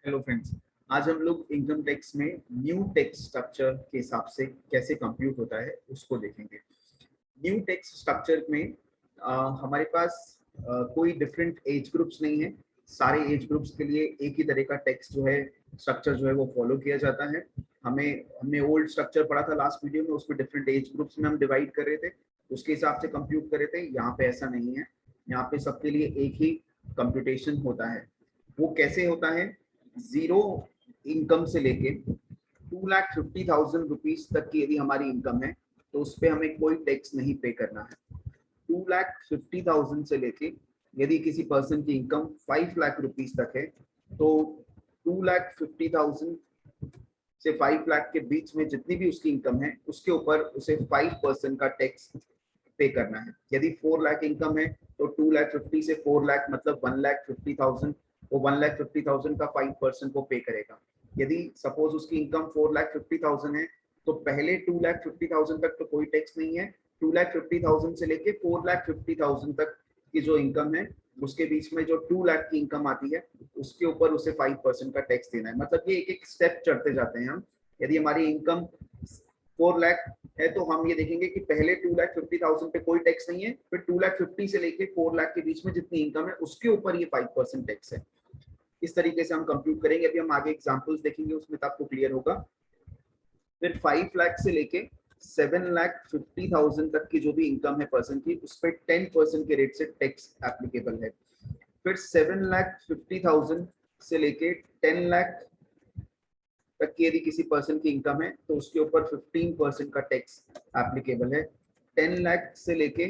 Hello friends, आज हम लोग इनकम टैक्स में न्यू टैक्स स्ट्रक्चर के हिसाब से कैसे कंप्यूट होता है उसको देखेंगे। न्यू टैक्स स्ट्रक्चर में हमारे पास कोई डिफरेंट एज ग्रुप्स नहीं है। सारे एज ग्रुप्स के लिए एक ही तरह का टैक्स जो है स्ट्रक्चर जो है वो फॉलो किया जाता है। हमने ओल्ड स्ट्रक्चर पढ़ा था लास्ट वीडियो में, उसमें डिफरेंट एज ग्रुप्स में हम डिवाइड कर रहे थे, उसके हिसाब से कंप्यूट कर रहे थे। यहाँ पे ऐसा नहीं है, यहाँ पे सबके लिए एक ही कंप्यूटेशन होता है। वो कैसे होता है? जीरो इनकम से लेके 2,50,000 रुपीज तक की यदि हमारी इनकम है तो उस पर हमें कोई टैक्स नहीं पे करना है। 2,50,000 से लेके यदि किसी पर्सन की इनकम 5 लाख रुपीज तक है तो 2,50,000 से 5 लाख के बीच में जितनी भी उसकी इनकम है उसके ऊपर उसे 5% का टैक्स पे करना है। यदि 4 लाख इनकम है तो 2,50,000 से 4 लाख मतलब 1,50,000, वो 1,50,000 का 5% वो पे करेगा। यदि सपोज उसकी इनकम 4,50,000 है तो पहले 2,50,000 तक तो कोई टैक्स नहीं है। 2,50,000 से लेके 4,50,000 तक की जो इनकम है उसके बीच में जो 2 लाख की इनकम आती है उसके ऊपर उसे 5% का टैक्स देना है। मतलब ये एक एक स्टेप चढ़ते जाते हैं हम। यदि हमारी इनकम 4 लाख है तो हम ये देखेंगे कि पहले 2,50,000 पे कोई टैक्स नहीं है, फिर 2,50,000 से लेके 4 लाख के बीच में जितनी इनकम है उसके ऊपर ये 5% टैक्स है। इस तरीके से हम कंप्यूट करेंगे। अभी हम आगे एग्जांपल्स देखेंगे, उसमें तब आपको क्लियर होगा। फिर 5 लाख से लेके 7,50,000 तक की जो भी इनकम है पर्सन की उस पर 10% के रेट से टैक्स एप्लीकेबल है। फिर 7,50,000 से लेके 10 लाख तक की यदि किसी पर्सन की इनकम है तो उसके ऊपर 15% का टैक्स एप्लीकेबल है। 10 लाख से लेके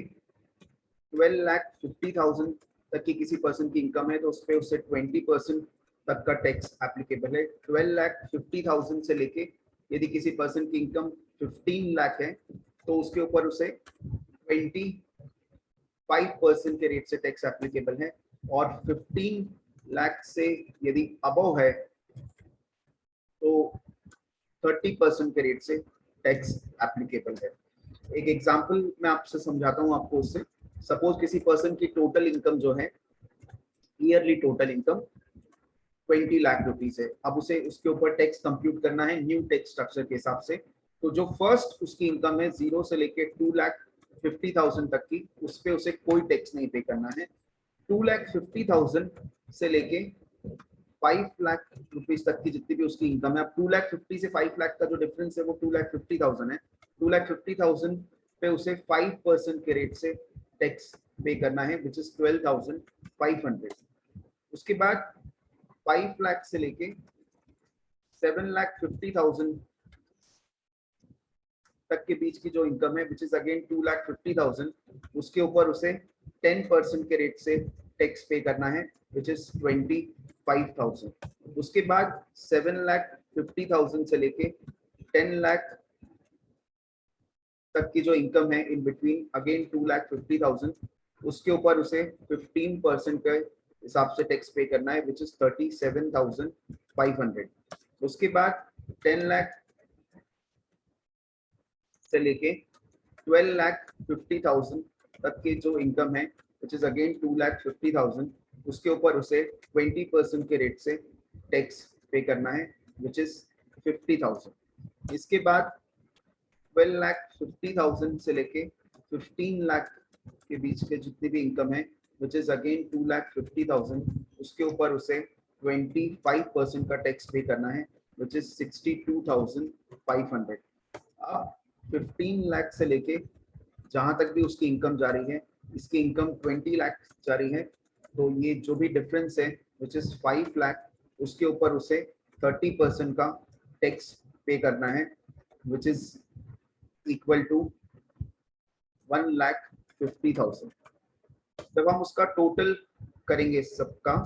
12,50,000 तक की किसी पर्सन की इनकम है तो उस पर उससे 20% तक का टैक्स एप्लीकेबल है। 12,50,000 से लेके यदि किसी पर्सन की इनकम 15 लाख है तो उसके ऊपर उसे 25% के रेट से टैक्स एप्लीकेबल है। और 15 लाख से यदि अबव है तो 30% के रेट से टैक्स एप्लीकेबल है। एक एग्जांपल मैं आपसे समझाता हूं आपको उससे। सपोज किसी पर्सन की टोटल इनकम जो है, yearly total income 20 lakh rupees है। अब उसे उसके ऊपर टैक्स कंप्यूट करना है न्यू टैक्स स्ट्रक्चर के हिसाब से। तो जो फर्स्ट उसकी इनकम है 0 से लेके 2,50,000 तक की, उस पे उसे कोई टैक्स नहीं पे करना है। 2,50,000 से लेके 5 लाख रुपीस तक की जितनी भी उसकी इनकम है, अब 2,50,000 से 5 लाख का जो डिफरेंस है वो 2,50,000 है। 2,50,000 पे उसे 5% के रेट से टैक्स पे करना है, विच इज 12,500। उसके बाद 5 लाख से लेके 7,50,000 तक के बीच की जो इनकम है, विच इज अगेन 2,50,000, उसके ऊपर उसे 10% के रेट से टैक्स पे करना है, विच इज 25,000। उसके बाद 7,50,000 से लेके 10 लाख तक की जो इनकम है इन बिटवीन, अगेन 2,50,000, उसके ऊपर उसे 15% के हिसाब से टैक्स पे करना है, विच इज 37,500। उसके बाद 10 लाख से लेके 12,50,000 तक की जो इनकम है, विच इज अगेन 2,50,000, उसके ऊपर उसे 20% के रेट से टैक्स पे करना है, विच इज 50,000। इसके बाद 12,50,000 से लेके 15 लाख के बीच के जितनी भी इनकम है, विच इज अगेन 2,50,000, उसके ऊपर उसे 25% का टैक्स पे करना है, विच इज 62,500। अब 15 लाख से लेके जहां तक भी उसकी इनकम जा रही है, इसकी इनकम 20 लाख जा रही है, तो ये जो भी डिफरेंस है विच इज 5 लाख, उसके ऊपर उसे 30% का टैक्स पे करना है, विच इज इक्वल टू 1,50,000। जब हम उसका टोटल करेंगे सबका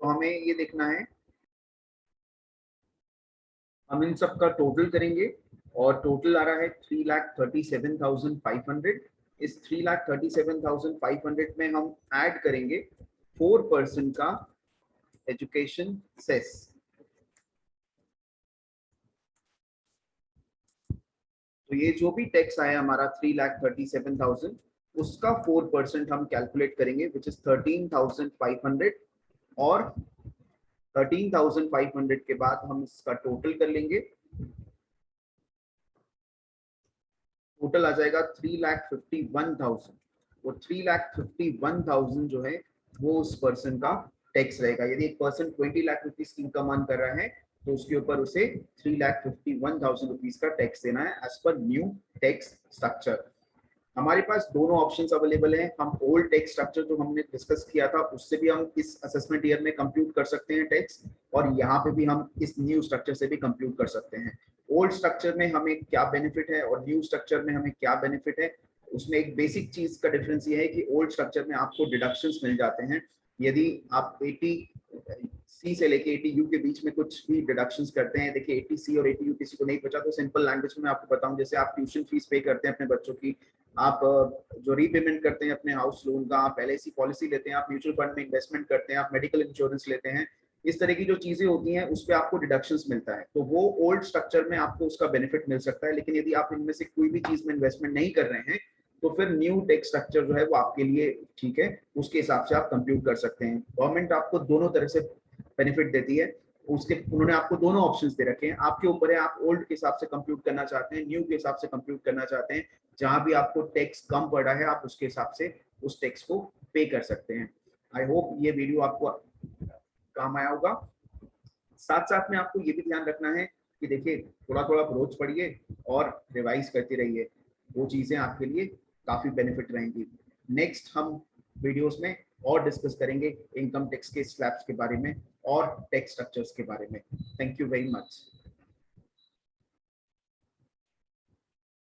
तो हमें ये देखना है, हम इन सब का टोटल करेंगे और टोटल आ रहा है 3,37,500। इस 3,37,500 में हम ऐड करेंगे 4% का एजुकेशन सेस। तो ये जो भी टैक्स आया हमारा 3,37,000, उसका 4% हम कैलकुलेट करेंगे विच इज 13,500 और 13,500 के बाद हम इसका टोटल कर लेंगे, टोटल आ जाएगा 3,51,000। वो 3,51,000 जो है वो उस पर्सन का टैक्स रहेगा। यदि एक पर्सन 20 लाख रुपीज की इनकम अर्न कर रहा है तो उसके ऊपर उसे 3,51,000 रुपीज का टैक्स देना है as per new tax structure. हमारे पास दोनों ऑप्शंस अवेलेबल हैं। हम ओल्ड टैक्स स्ट्रक्चर जो हमने डिस्कस किया था उससे भी हम इस असेसमेंट ईयर में कंप्यूट कर सकते हैं टैक्स, और यहाँ पे भी हम इस न्यू स्ट्रक्चर से भी कंप्यूट कर सकते हैं। ओल्ड स्ट्रक्चर में हमें क्या बेनिफिट है और न्यू स्ट्रक्चर में हमें क्या बेनिफिट है, उसमें एक बेसिक चीज का डिफरेंस ये है कि ओल्ड स्ट्रक्चर में आपको डिडक्शंस मिल जाते हैं। यदि आप 80C से लेके 80U के बीच में कुछ भी डिडक्शंस करते हैं, देखिए 80C और 80U किसी को नहीं पता तो सिंपल लैंग्वेज में आपको बताऊं, जैसे आप ट्यूशन फीस पे करते हैं अपने बच्चों की, आप जो रीपेमेंट करते हैं अपने हाउस लोन का, आप LIC पॉलिसी लेते हैं, आप म्यूचुअल फंड में इन्वेस्टमेंट करते हैं, आप मेडिकल इंश्योरेंस लेते हैं, इस तरह की जो चीजें होती हैं उस पर आपको डिडक्शंस मिलता है, तो वो ओल्ड स्ट्रक्चर में आपको उसका बेनिफिट मिल सकता है। लेकिन यदि आप इनमें से कोई भी चीज में इन्वेस्टमेंट नहीं कर रहे हैं तो फिर न्यू टैक्स स्ट्रक्चर जो है वो आपके लिए ठीक है, उसके हिसाब से आप कंप्यूट कर सकते हैं। गवर्नमेंट आपको दोनों तरह से बेनिफिट देती है, उसके उन्होंने आपको दोनों ऑप्शंस दे रखे हैं, आपके ऊपर है आप ओल्ड के हिसाब से कंप्यूट करना चाहते हैं, न्यू के हिसाब से कंप्यूट करना चाहते हैं। जहां भी आपको टैक्स कम पड़ा है आप उसके हिसाब से उस टैक्स को पे कर सकते हैं। आई होप ये वीडियो आपको काम आया होगा। साथ साथ में आपको ये भी ध्यान रखना है कि देखिए थोड़ा थोड़ा रोज पढ़िए और रिवाइज करते रहिए, वो चीजें आपके लिए काफी बेनिफिट रहेंगी। नेक्स्ट हम वीडियोस में और डिस्कस करेंगे इनकम टैक्स के स्लैब्स के बारे में और टैक्स स्ट्रक्चर्स के बारे में। Thank you very much.